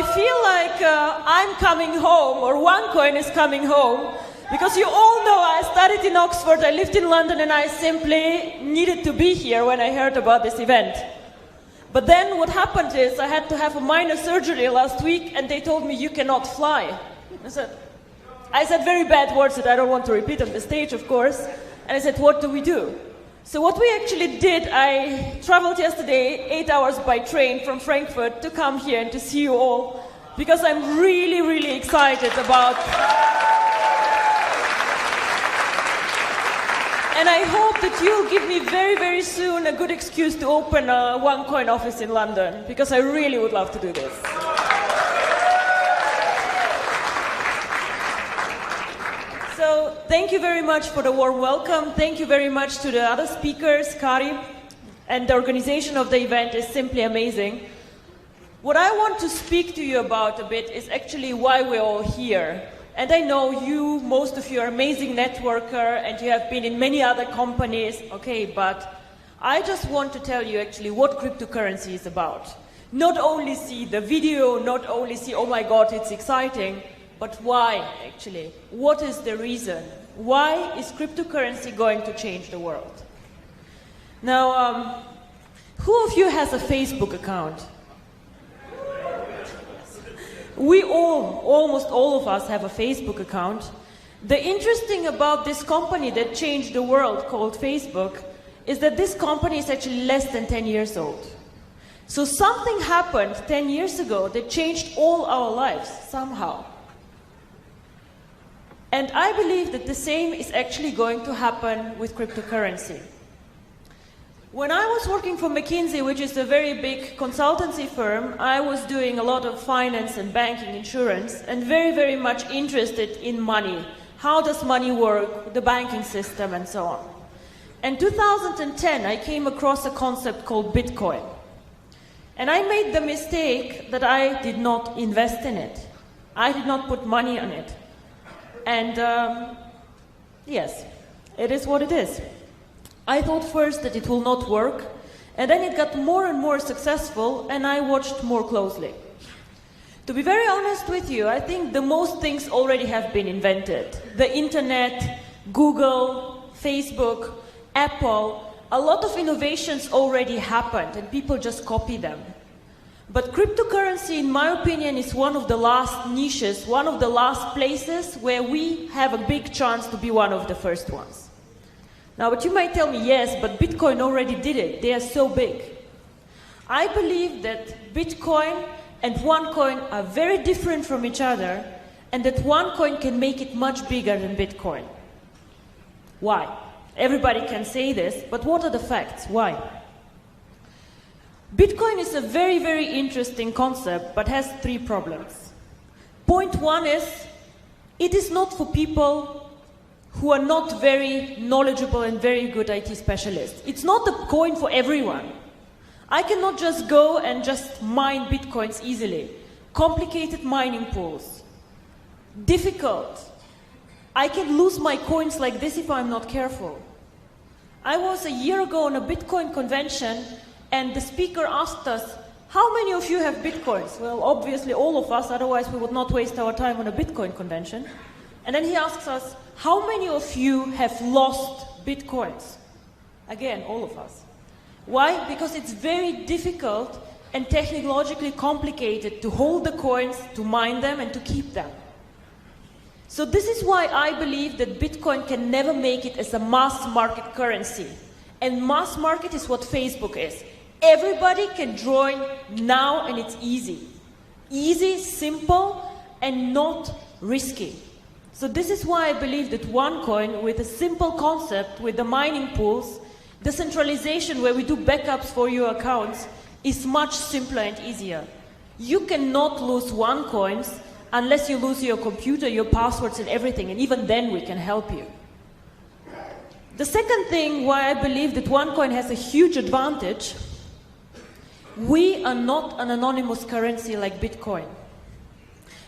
I feel like I'm coming home, or OneCoin is coming home, because you all know I studied in Oxford, I lived in London, and I simply needed to be here when I heard about this event. But then what happened is I had to have a minor surgery last week, and they told me you cannot fly. I said very bad words that I don't want to repeat on the stage, of course. And I said, what do we do? So what we actually did, I traveled yesterday 8 hours by train from Frankfurt to come here and to see you all, because I'm really, really excited about... And I hope that you'll give me very, very soon a good excuse to open a OneCoin office in London, because I really would love to do this. So thank you very much for the warm welcome. Thank you very much to the other speakers, Kari, and the organization of the event is simply amazing. What I want to speak to you about a bit is actually why we're all here. And I know you, most of you are amazing networker and you have been in many other companies, okay, but I just want to tell you actually what cryptocurrency is about. Not only see the video, not only see, oh my God, it's exciting, but why, actually? What is the reason? Why is cryptocurrency going to change the world? Now, who of you has a Facebook account? We all, almost all of us, have a Facebook account. The interesting about this company that changed the world, called Facebook, is that this company is actually less than 10 years old. So something happened 10 years ago that changed all our lives, somehow. And I believe that the same is actually going to happen with cryptocurrency. When I was working for McKinsey, which is a very big consultancy firm, I was doing a lot of finance and banking, insurance, and very, very much interested in money. How does money work, the banking system, and so on. In 2010, I came across a concept called Bitcoin. And I made the mistake that I did not invest in it. I did not put money on it. And yes, it is what it is. I thought first that it will not work, and then it got more and more successful, and I watched more closely. To be very honest with you, I think the most things already have been invented. The internet, Google, Facebook, Apple, a lot of innovations already happened, and people just copy them. But cryptocurrency, in my opinion, is one of the last niches, one of the last places where we have a big chance to be one of the first ones. Now, but you might tell me, yes, but Bitcoin already did it. They are so big. I believe that Bitcoin and OneCoin are very different from each other, and that OneCoin can make it much bigger than Bitcoin. Why? Everybody can say this, but what are the facts? Why? Bitcoin is a very, very interesting concept, but has three problems. Point one is, it is not for people who are not very knowledgeable and very good IT specialists. It's not a coin for everyone. I cannot just go and just mine Bitcoins easily. Complicated mining pools. Difficult. I can lose my coins like this if I'm not careful. I was a year ago on a Bitcoin convention, and the speaker asked us, how many of you have Bitcoins? Well, obviously all of us, otherwise we would not waste our time on a Bitcoin convention. And then he asks us, how many of you have lost Bitcoins? Again, all of us. Why? Because it's very difficult and technologically complicated to hold the coins, to mine them, and to keep them. So this is why I believe that Bitcoin can never make it as a mass market currency. And mass market is what Facebook is. Everybody can join now, and it's easy. Easy, simple, and not risky. So this is why I believe that OneCoin, with a simple concept, with the mining pools, decentralization where we do backups for your accounts, is much simpler and easier. You cannot lose OneCoins unless you lose your computer, your passwords, and everything, and even then we can help you. The second thing why I believe that OneCoin has a huge advantage, we are not an anonymous currency like Bitcoin.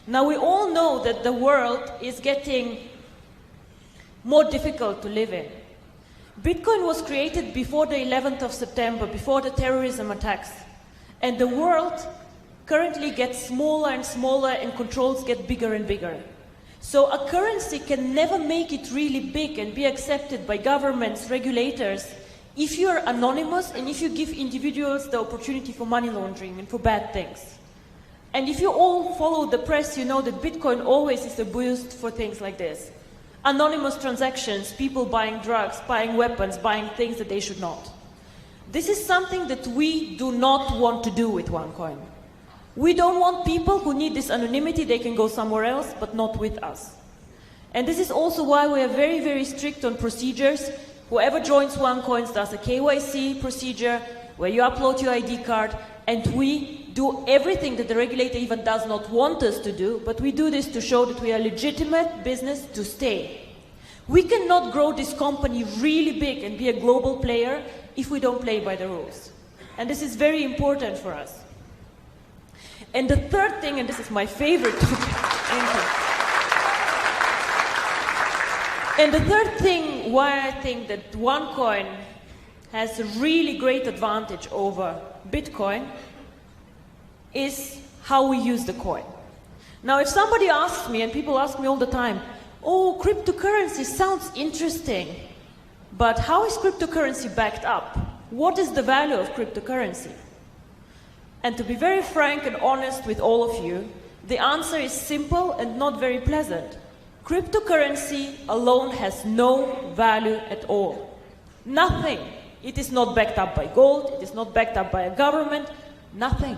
Now, we all know that the world is getting more difficult to live in. Bitcoin was created before the 11th of September, before the terrorism attacks. And the world currently gets smaller and smaller and controls get bigger and bigger. So a currency can never make it really big and be accepted by governments, regulators, if you're anonymous and if you give individuals the opportunity for money laundering and for bad things. And if you all follow the press, you know that Bitcoin always is a boost for things like this. Anonymous transactions, people buying drugs, buying weapons, buying things that they should not. This is something that we do not want to do with OneCoin. We don't want people who need this anonymity, they can go somewhere else, but not with us. And this is also why we are very, very strict on procedures. Whoever joins OneCoin does a KYC procedure, where you upload your ID card, and we do everything that the regulator even does not want us to do, but we do this to show that we are a legitimate business to stay. We cannot grow this company really big and be a global player if we don't play by the rules. And this is very important for us. And the third thing, and this is my favorite topic, and the third thing why I think that OneCoin has a really great advantage over Bitcoin is how we use the coin. Now, if somebody asks me, and people ask me all the time, oh, cryptocurrency sounds interesting, but how is cryptocurrency backed up? What is the value of cryptocurrency? And to be very frank and honest with all of you, the answer is simple and not very pleasant. Cryptocurrency alone has no value at all. Nothing. It is not backed up by gold, it is not backed up by a government, nothing.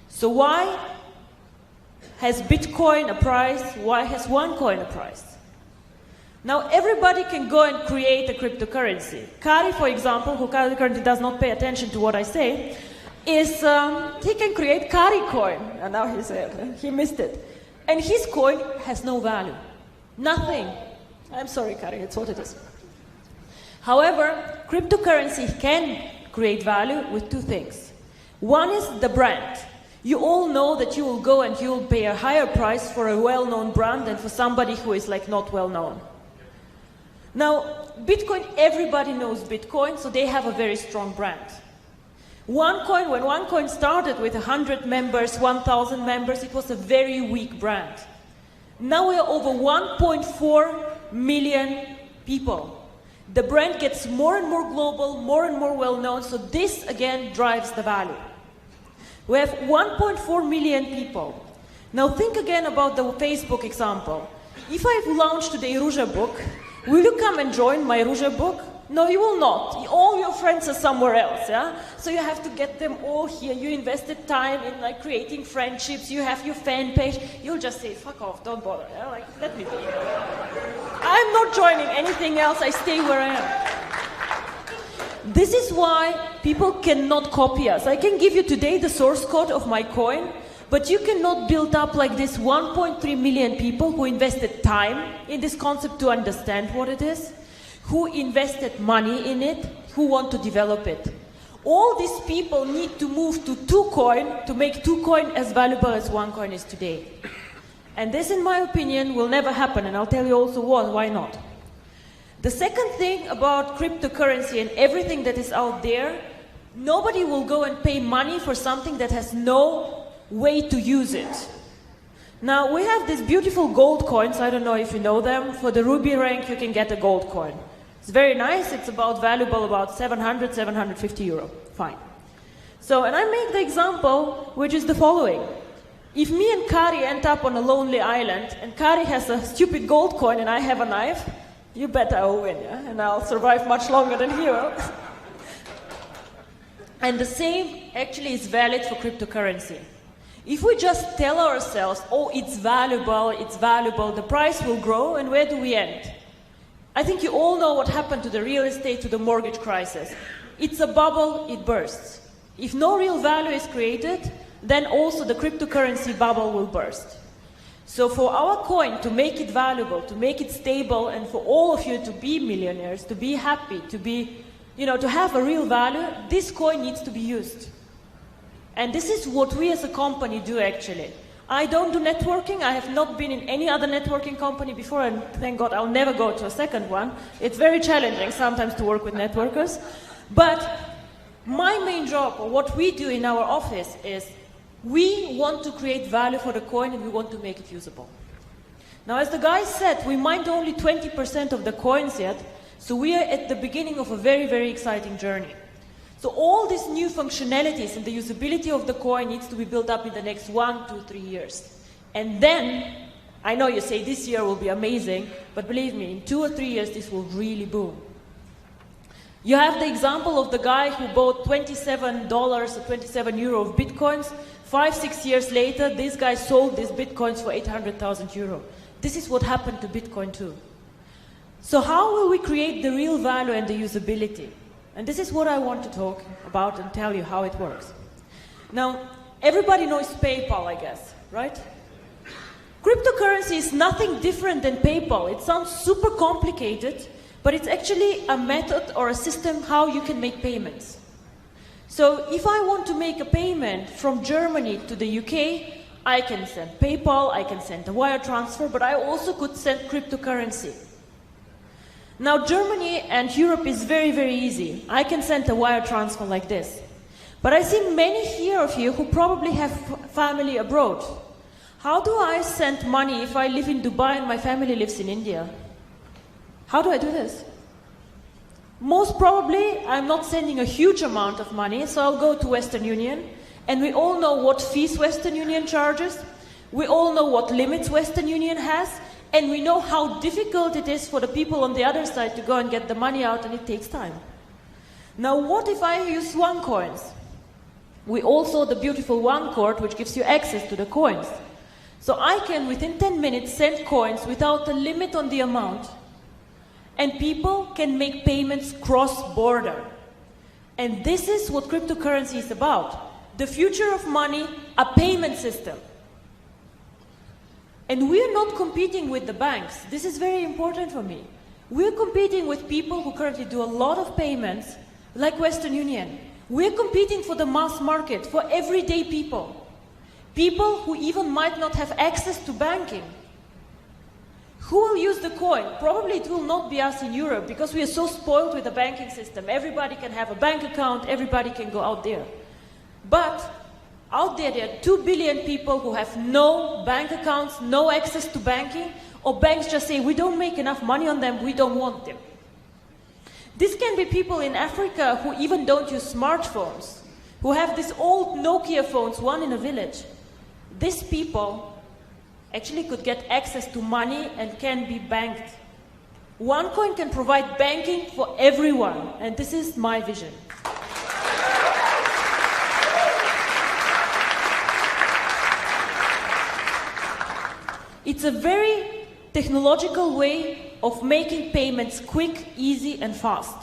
So why has Bitcoin a price? Why has OneCoin a price? Now everybody can go and create a cryptocurrency. Kari, for example, who currently does not pay attention to what I say, is he can create Kari coin, and now he missed it. And his coin has no value. Nothing. I'm sorry, Kari, it's what it is. However, cryptocurrency can create value with two things. One is the brand. You all know that you will go and you will pay a higher price for a well-known brand than for somebody who is like not well-known. Now, Bitcoin, everybody knows Bitcoin, so they have a very strong brand. OneCoin, when OneCoin started with 100 members, 1,000 members, it was a very weak brand. Now we are over 1.4 million people. The brand gets more and more global, more and more well-known, so this again drives the value. We have 1.4 million people. Now think again about the Facebook example. If I've launched today Ruja book, will you come and join my Ruja book? No, you will not. All your friends are somewhere else, yeah? So you have to get them all here. You invested time in like creating friendships. You have your fan page. You'll just say, fuck off, don't bother. Yeah? Like, let me be. I'm not joining anything else. I stay where I am. This is why people cannot copy us. I can give you today the source code of my coin, but you cannot build up like this 1.3 million people who invested time in this concept to understand what it is, who invested money in it, who want to develop it. All these people need to move to TwoCoin to make TwoCoin as valuable as OneCoin is today. And this, in my opinion, will never happen, and I'll tell you also why not. The second thing about cryptocurrency and everything that is out there, nobody will go and pay money for something that has no way to use it. Now, we have these beautiful gold coins, I don't know if you know them. For the Ruby rank, you can get a gold coin. It's very nice, it's valuable about 700, 750 euro, fine. So, and I make the example, which is the following. If me and Kari end up on a lonely island, and Kari has a stupid gold coin and I have a knife, you bet I will win, yeah? And I'll survive much longer than he will. And the same actually is valid for cryptocurrency. If we just tell ourselves, oh, it's valuable, the price will grow, and where do we end? I think you all know what happened to the real estate, to the mortgage crisis. It's a bubble, it bursts. If no real value is created, then also the cryptocurrency bubble will burst. So for our coin to make it valuable, to make it stable, and for all of you to be millionaires, to be happy, to be, to have a real value, this coin needs to be used. And this is what we as a company do actually. I don't do networking. I have not been in any other networking company before, and thank God I'll never go to a second one. It's very challenging sometimes to work with networkers. But My main job, or what we do in our office, is we want to create value for the coin and we want to make it usable. Now, as the guy said, we mined only 20% of the coins yet, so we are at the beginning of a very, very exciting journey. So all these new functionalities and the usability of the coin needs to be built up in the next 1 to 3 years. And then, I know you say this year will be amazing, but believe me, in 2 or 3 years this will really boom. You have the example of the guy who bought $27 or 27 euro of bitcoins. 5-6 years later, this guy sold these bitcoins for 800,000 euro. This is what happened to Bitcoin too. So how will we create the real value and the usability? And this is what I want to talk about and tell you how it works. Now, everybody knows PayPal, I guess, right? Cryptocurrency is nothing different than PayPal. It sounds super complicated, but it's actually a method or a system how you can make payments. So if I want to make a payment from Germany to the UK, I can send PayPal, I can send a wire transfer, but I also could send cryptocurrency. Now, Germany and Europe is very, very easy. I can send a wire transfer like this. But I see many here of you who probably have family abroad. How do I send money if I live in Dubai and my family lives in India? How do I do this? Most probably, I'm not sending a huge amount of money, so I'll go to Western Union. And we all know what fees Western Union charges. We all know what limits Western Union has. And we know how difficult it is for the people on the other side to go and get the money out, and it takes time. Now, what if I use OneCoins? We all saw the beautiful OneCoin, which gives you access to the coins. So I can, within 10 minutes, send coins without a limit on the amount. And people can make payments cross-border. And this is what cryptocurrency is about. The future of money, a payment system. And we're not competing with the banks. This is very important for me. We're competing with people who currently do a lot of payments, like Western Union. We're competing for the mass market, for everyday people. People who even might not have access to banking. Who will use the coin? Probably it will not be us in Europe, because we are so spoiled with the banking system. Everybody can have a bank account, everybody can go out there. But out there are 2 billion people who have no bank accounts, no access to banking, or banks just say, we don't make enough money on them, we don't want them. This can be people in Africa who even don't use smartphones, who have these old Nokia phones, one in a village. These people actually could get access to money and can be banked. OneCoin can provide banking for everyone, and this is my vision. It's a very technological way of making payments quick, easy, and fast.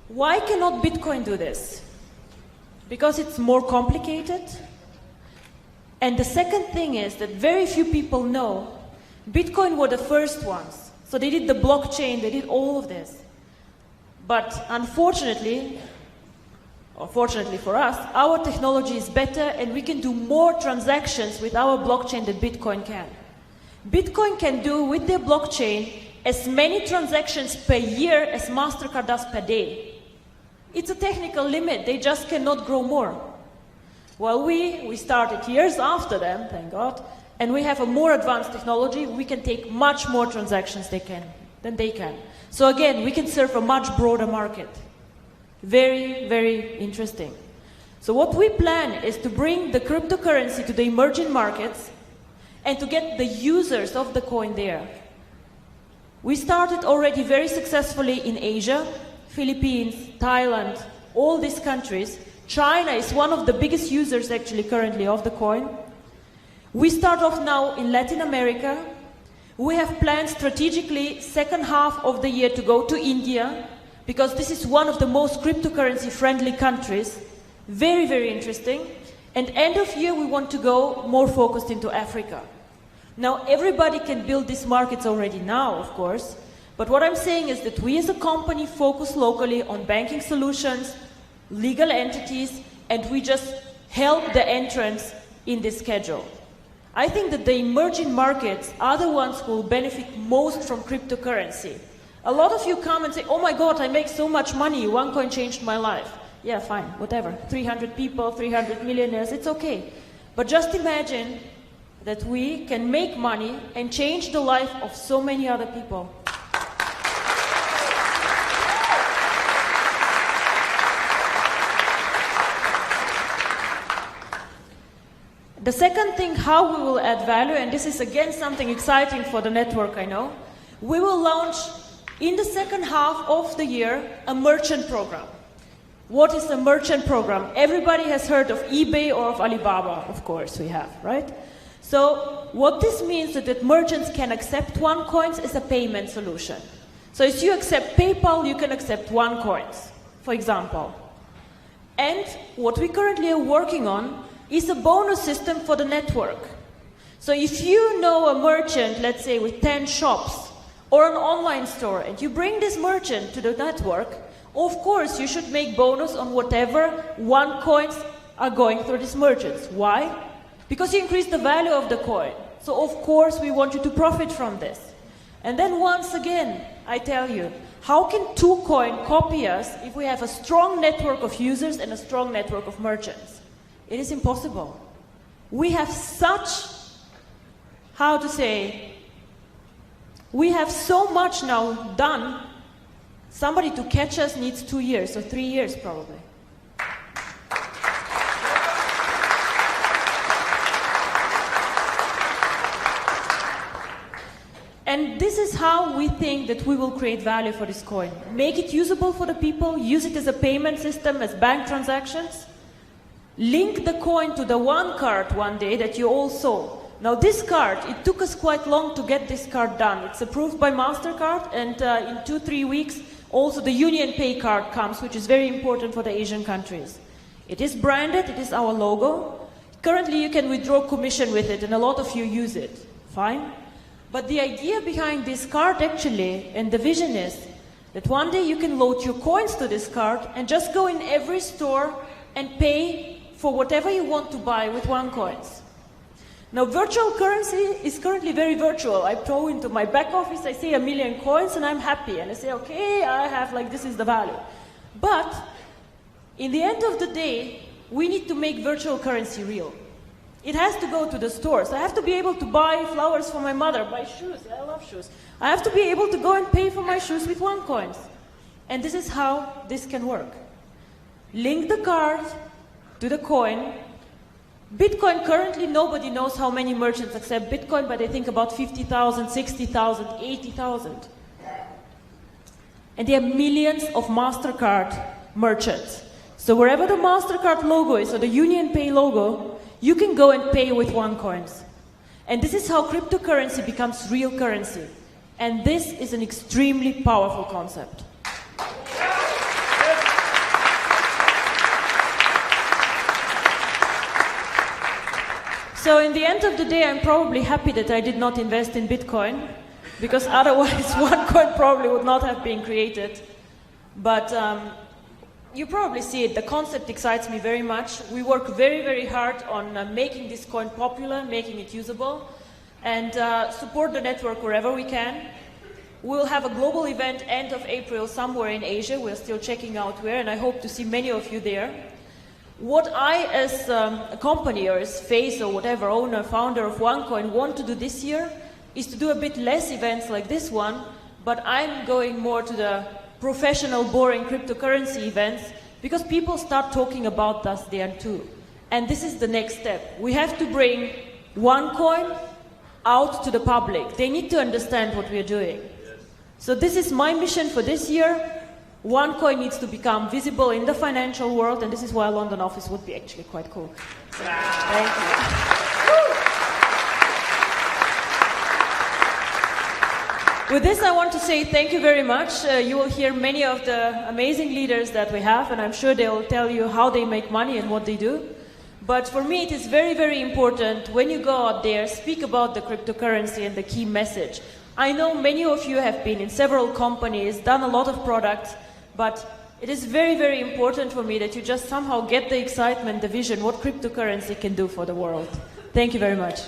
Why cannot Bitcoin do this? Because it's more complicated. And the second thing is that very few people know Bitcoin were the first ones. So they did the blockchain, they did all of this. But unfortunately, or fortunately for us, our technology is better and we can do more transactions with our blockchain than Bitcoin can. Bitcoin can do with their blockchain as many transactions per year as MasterCard does per day. It's a technical limit, they just cannot grow more. Well, we started years after them, thank God, and we have a more advanced technology. We can take much more transactions than they can. So again, we can serve a much broader market. Very, very interesting. So what we plan is to bring the cryptocurrency to the emerging markets and to get the users of the coin there. We started already very successfully in Asia, Philippines, Thailand, all these countries. China is one of the biggest users actually currently of the coin. We start off now in Latin America. We have planned strategically second half of the year to go to India, because this is one of the most cryptocurrency friendly countries. Very, very interesting. And end of year we want to go more focused into Africa. Now everybody can build these markets already now, of course, but what I'm saying is that we as a company focus locally on banking solutions, legal entities, and we just help the entrants in this schedule. I think that the emerging markets are the ones who will benefit most from cryptocurrency. A lot of you come and say, oh my God, I make so much money, OneCoin changed my life. Yeah, fine, whatever. 300 people, 300 millionaires, it's okay. But just imagine that we can make money and change the life of so many other people. The second thing, how we will add value, and this is again something exciting for the network, I know, we will launch in the second half of the year a merchant program. What is a merchant program? Everybody has heard of eBay or of Alibaba, of course we have, right? So what this means is that merchants can accept OneCoins as a payment solution. So if you accept PayPal, you can accept OneCoins, for example. And what we currently are working on is a bonus system for the network. So if you know a merchant, let's say with 10 shops or an online store, and you bring this merchant to the network, of course you should make bonus on whatever OneCoins are going through these merchants. Why? Because you increase the value of the coin. So of course we want you to profit from this. And then once again, I tell you, how can 2Coin copy us if we have a strong network of users and a strong network of merchants? It is impossible. We have such, how to say, we have so much now done. Somebody to catch us needs 2 years or 3 years probably. And this is how we think that we will create value for this coin. Make it usable for the people, use it as a payment system, as bank transactions. Link the coin to the one card one day that you all saw. Now this card, it took us quite long to get this card done. It's approved by MasterCard, and in 2-3 weeks also the Union Pay card comes, which is very important for the Asian countries. It is branded, it is our logo. Currently you can withdraw commission with it, and a lot of you use it. Fine. But the idea behind this card actually, and the vision is, that one day you can load your coins to this card and just go in every store and pay for whatever you want to buy with OneCoins. Now virtual currency is currently very virtual. I throw into my back office, I say 1 million coins and I'm happy. And I say, okay, I have like, this is the value. But in the end of the day, we need to make virtual currency real. It has to go to the stores. I have to be able to buy flowers for my mother, buy shoes, I love shoes. I have to be able to go and pay for my shoes with OneCoins. And this is how this can work. Link the card to the coin. Bitcoin, currently nobody knows how many merchants accept Bitcoin, but they think about 50,000, 60,000, 80,000. And there are millions of MasterCard merchants. So wherever the MasterCard logo is, or the Union Pay logo, you can go and pay with OneCoins. And this is how cryptocurrency becomes real currency. And this is an extremely powerful concept. So in the end of the day, I'm probably happy that I did not invest in Bitcoin, because otherwise OneCoin probably would not have been created. But you probably see it, the concept excites me very much. We work very, very hard on making this coin popular, making it usable, and support the network wherever we can. We'll have a global event end of April somewhere in Asia. We're still checking out where, and I hope to see many of you there. What I, as a company or as face or whatever, owner, founder of OneCoin, want to do this year is to do a bit less events like this one, but I'm going more to the professional, boring cryptocurrency events, because people start talking about us there too. And this is the next step. We have to bring OneCoin out to the public. They need to understand what we're doing. So this is my mission for this year. OneCoin needs to become visible in the financial world, and this is why a London office would be actually quite cool. So, thank you. With this, I want to say thank you very much. You will hear many of the amazing leaders that we have, and I'm sure they will tell you how they make money and what they do. But for me, it is very, very important when you go out there, speak about the cryptocurrency and the key message. I know many of you have been in several companies, done a lot of products, but it is very, very important for me that you just somehow get the excitement, the vision, what cryptocurrency can do for the world. Thank you very much.